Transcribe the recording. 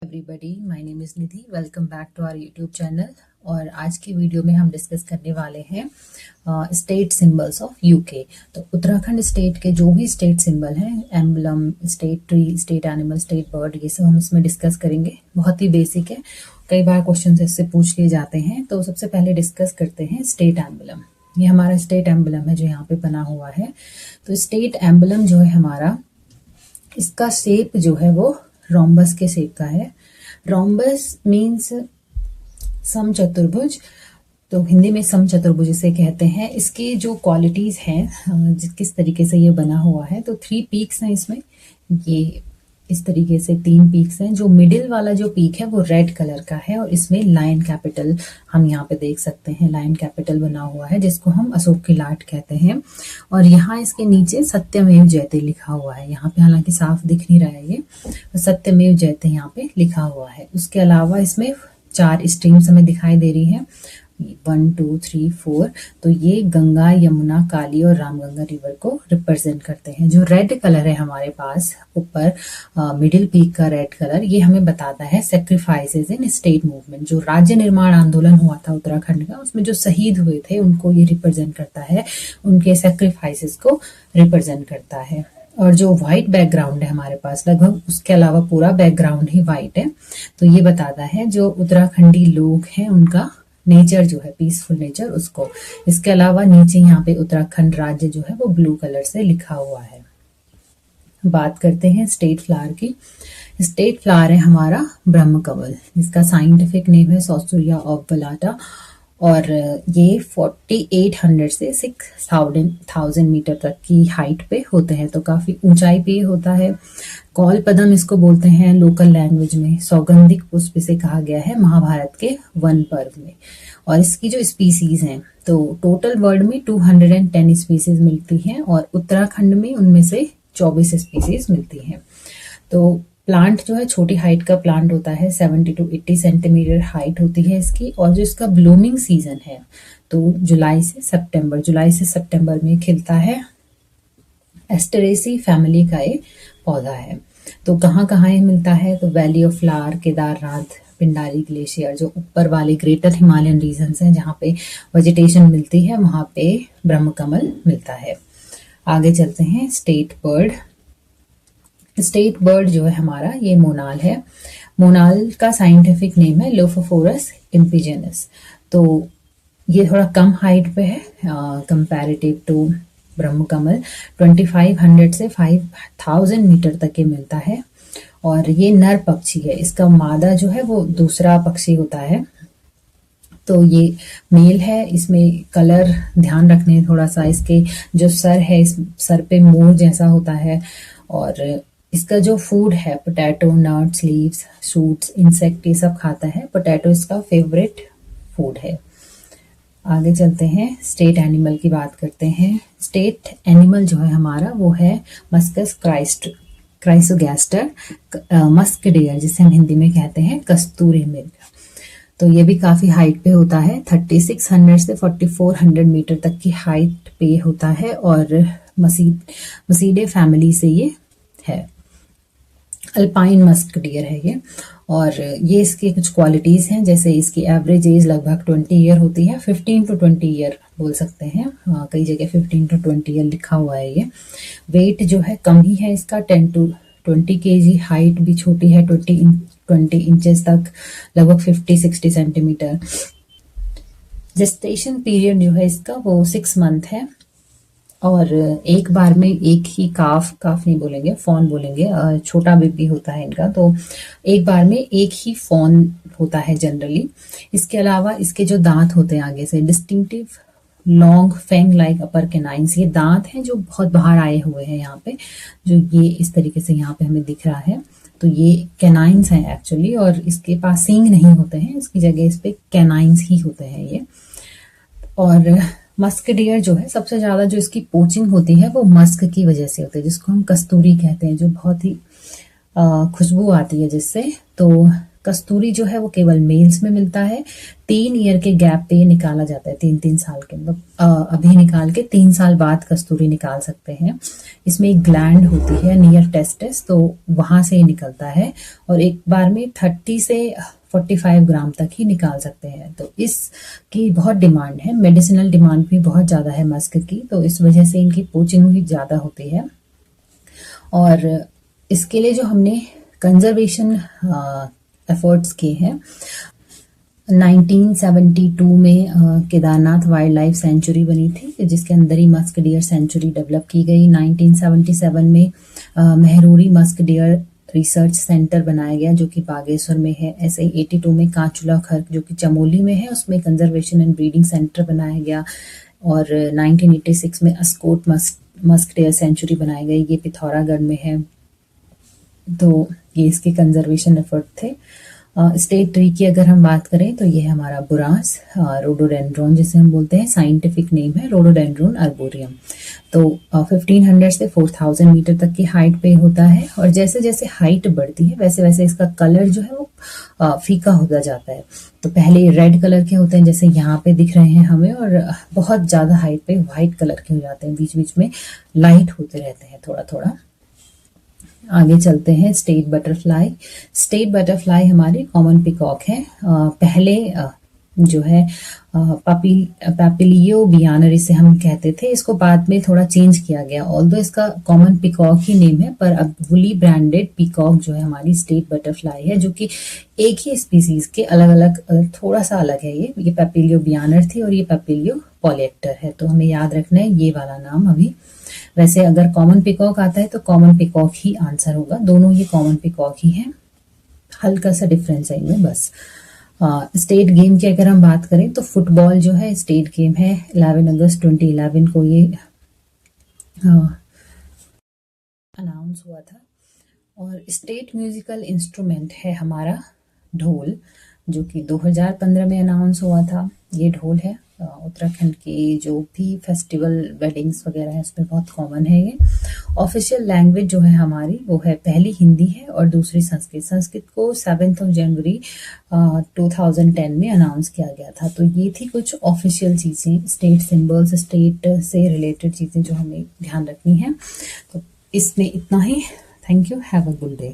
Everybody, my name is Nidhi. Welcome back to our YouTube channel. और आज की video में हम डिस्कस करने वाले हैं स्टेट सिंबल्स ऑफ यूके। तो उत्तराखंड स्टेट के जो भी स्टेट सिंबल हैं, emblem, state tree, state animal, state bird, ये सब हम इसमें डिस्कस करेंगे। बहुत ही बेसिक है, कई बार क्वेश्चन इससे पूछ लिए जाते हैं। तो सबसे पहले डिस्कस करते हैं स्टेट एम्बलम। ये हमारा स्टेट एम्बलम है जो यहाँ पे बना हुआ है। तो स्टेट एम्बलम जो है हमारा, इसका शेप जो है वो रोम्बस के शेप का है। रोम्बस मीन्स समचतुर्भुज, तो हिंदी में समचतुर्भुज इसे कहते हैं। इसकी जो क्वालिटीज हैं, किस तरीके से ये बना हुआ है, तो 3 पीक्स हैं इसमें। ये इस तरीके से 3 पीक्स हैं। जो मिडिल वाला जो पीक है वो रेड कलर का है और इसमें लायन कैपिटल हम यहाँ पे देख सकते हैं। लायन कैपिटल बना हुआ है जिसको हम अशोक की लाट कहते हैं। और यहाँ इसके नीचे सत्यमेव जयते लिखा हुआ है। यहाँ पे हालांकि साफ दिख नहीं रहा है, ये सत्यमेव जयते यहाँ पे लिखा हुआ है। उसके अलावा इसमें 4 स्ट्रीम्स हमें दिखाई दे रही है, 1 2 3 4। तो ये गंगा, यमुना, काली और रामगंगा रिवर को रिप्रेजेंट करते हैं। जो रेड कलर है हमारे पास ऊपर, मिडिल पीक का रेड कलर, ये हमें बताता है सेक्रीफाइसेस इन स्टेट मूवमेंट। जो राज्य निर्माण आंदोलन हुआ था उत्तराखंड का, उसमें जो शहीद हुए थे उनको ये रिप्रेजेंट करता है, उनके सेक्रीफाइसेस को रिप्रेजेंट करता है। और जो व्हाइट बैकग्राउंड है हमारे पास, लगभग उसके अलावा पूरा बैकग्राउंड ही व्हाइट है, तो ये बताता है जो उत्तराखंडी लोग हैं उनका नेचर जो है, पीसफुल नेचर, उसको। इसके अलावा नीचे यहाँ पे उत्तराखंड राज्य जो है वो ब्लू कलर से लिखा हुआ है। बात करते हैं स्टेट फ्लावर की। स्टेट फ्लावर है हमारा ब्रह्म कमल। इसका साइंटिफिक नेम है सौसूरिया ऑब्वलाटा। और ये 4800 से 6000 मीटर तक की हाइट पे होते हैं, तो काफी ऊंचाई पे होता है। कौल पदम इसको बोलते हैं लोकल लैंग्वेज में। सौगंधिक पुष्प इसे कहा गया है महाभारत के वन पर्व में। और इसकी जो स्पीसीज हैं, तो टोटल वर्ल्ड में 210 स्पीसीज मिलती हैं और उत्तराखंड में उनमें से 24 स्पीसीज मिलती हैं। तो प्लांट जो है छोटी हाइट का प्लांट होता है, 70 to 80 सेंटीमीटर हाइट होती है इसकी। और जो इसका ब्लूमिंग सीजन है, तो जुलाई से सितंबर में खिलता है। एस्टेरेसी फैमिली का ये पौधा है। तो कहाँ कहाँ ये मिलता है, तो valley of flower, Kedarnath, Pindari glacier, जो ऊपर वाले ग्रेटर हिमालयन रीजन्स हैं जहाँ पे वेजिटेशन मिलती है, वहां पे ब्रह्म कमल मिलता है। आगे चलते हैं स्टेट बर्ड। स्टेट बर्ड जो है हमारा, ये मोनाल है। मोनाल का साइंटिफिक नेम है लोफोफोरस इम्पिजेनस। तो ये थोड़ा कम हाइट पे है कंपैरेटिव टू ब्रह्म कमल। 2500 से 5000 मीटर तक ये मिलता है। और ये नर पक्षी है। इसका मादा जो है वो दूसरा पक्षी होता है। तो ये मेल है। इसमें कलर ध्यान रखने थोड़ा सा, इसके जो सर है, इस सर पे मोर जैसा होता है। और इसका जो फूड है, potato, nuts, leaves, shoots, insect, ये सब खाता है। पोटैटो इसका फेवरेट फूड है। आगे चलते हैं, स्टेट एनिमल की बात करते हैं। स्टेट एनिमल जो है हमारा वो है मस्कस क्राइसोगैस्टर, मस्क डियर, जिसे हम हिंदी में कहते हैं कस्तूरी मृग। तो ये भी काफी हाइट पे होता है, 3600 से 4400 मीटर तक की हाइट पे होता है। और मसीडे फैमिली से ये है। अल्पाइन मस्क डियर है ये। और ये इसकी कुछ क्वालिटीज हैं, जैसे इसकी एवरेज एज लगभग 20 ईयर होती है, 15 to 20 ईयर बोल सकते हैं। कई जगह 15 to 20 ईयर लिखा हुआ है ये। वेट जो है कम ही है इसका, 10 to 20 kg। हाइट भी छोटी है, 20 इंचेस तक, लगभग 50-60 सेंटीमीटर। जेस्टेशन पीरियड जो है इसका वो 6 मंथ है। और एक बार में एक ही काफ नहीं बोलेंगे, फॉन बोलेंगे, छोटा बेबी होता है इनका। तो एक बार में एक ही फॉन होता है जनरली। इसके अलावा इसके जो दांत होते हैं आगे से, distinctive long fang like upper canines, ये दांत हैं जो बहुत बाहर आए हुए हैं यहाँ पे, जो ये इस तरीके से यहाँ पे हमें दिख रहा है। तो ये कैनाइंस हैं एक्चुअली, और इसके पास सींग नहीं होते हैं, इसकी जगह इस पे कैनाइंस ही होते हैं ये। और मस्क डियर जो है, सबसे ज्यादा जो इसकी पोचिंग होती है वो मस्क की वजह से होती है, जिसको हम कस्तूरी कहते हैं, जो बहुत ही खुशबू आती है जिससे। तो कस्तूरी जो है वो केवल मेल्स में मिलता है। 3 ईयर के गैप पे ये निकाला जाता है, 3-3 साल के, मतलब अभी निकाल के 3 साल बाद कस्तूरी निकाल सकते हैं। इसमें एक ग्लैंड होती है नियर टेस्टिस, तो वहां से ये निकलता है और एक बार में 30 से 45 ग्राम तक ही निकाल सकते हैं। तो इसकी बहुत डिमांड है, मेडिसिनल डिमांड भी बहुत ज़्यादा है मस्क की, तो इस वजह से इनकी पोचिंग भी ज़्यादा होती है। और इसके लिए जो हमने कंजर्वेशन एफर्ट्स किए हैं, 1972 में केदारनाथ वाइल्ड लाइफ सेंचुरी बनी थी, जिसके अंदर ही मस्क डियर सेंचुरी डेवलप की गई। 1977 में मेहरूरी मस्क डियर रिसर्च सेंटर बनाया गया, जो कि बागेश्वर में है। ऐसे ही 82 में कांचुला खर्क, जो कि चमोली में है, उसमें कंजर्वेशन एंड ब्रीडिंग सेंटर बनाया गया। और 1986 में अस्कोट मस्क डियर सेंचुरी बनाई गई, ये पिथौरागढ़ में है। तो ये इसके कंजर्वेशन एफर्ट थे। स्टेट ट्री की अगर हम बात करें तो ये है हमारा बुरांस, रोडोडेंड्रोन जिसे हम बोलते हैं, साइंटिफिक नेम है रोडोडेंड्रोन अर्बोरियम। तो 1500 से 4000 मीटर तक की हाइट पे होता है, और जैसे जैसे हाइट बढ़ती है वैसे वैसे इसका कलर जो है वो फीका होता जाता है। तो पहले रेड कलर के होते हैं, जैसे यहाँ पे दिख रहे हैं हमें, और बहुत ज्यादा हाइट पे व्हाइट कलर के हो जाते हैं, बीच बीच में लाइट होते रहते हैं थोड़ा थोड़ा। आगे चलते हैं, स्टेट बटरफ्लाई। स्टेट बटरफ्लाई हमारी कॉमन पिकॉक है। पहले जो है पैपिलियो बियानर इसे हम कहते थे, इसको बाद में थोड़ा चेंज किया गया। ऑल्दो इसका कॉमन पिकॉक ही नेम है, पर अब वुली ब्रांडेड पिकॉक जो है हमारी स्टेट बटरफ्लाई है, जो कि एक ही स्पीसीज के अलग अलग, थोड़ा सा अलग है। ये पैपिलियो बियानर थी और ये पैपिलियो पॉलिएक्टर है, तो हमें याद रखना है ये वाला नाम अभी। वैसे अगर कॉमन पिकॉक आता है तो कॉमन पिकॉक ही आंसर होगा, दोनों ये कॉमन पिकॉक ही हैं, हल्का सा डिफरेंस है इनमें बस। स्टेट गेम की अगर हम बात करें तो फुटबॉल जो है स्टेट गेम है। 11 अगस्त 2011 को ये अनाउंस हुआ था। और स्टेट म्यूजिकल इंस्ट्रूमेंट है हमारा ढोल, जो कि 2015 में अनाउंस हुआ था। ये ढोल है उत्तराखंड की जो भी फेस्टिवल वेडिंग्स वगैरह है उसमें बहुत कॉमन है ये। ऑफिशियल लैंग्वेज जो है हमारी वो है, पहली हिंदी है और दूसरी संस्कृत। संस्कृत को 7 जनवरी 2010 में अनाउंस किया गया था। तो ये थी कुछ ऑफिशियल चीज़ें, स्टेट सिंबल्स, स्टेट से रिलेटेड चीज़ें जो हमें ध्यान रखनी है। तो इसमें इतना ही। Thank you, have a good day.